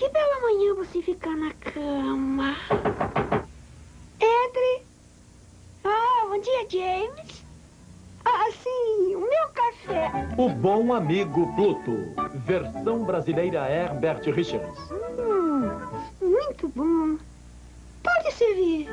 Que bela manhã você ficar na cama. Entre. Ah, bom dia, James. Ah, sim, o meu café. O Bom Amigo Pluto. Versão brasileira Herbert Richards. Muito bom. Pode servir.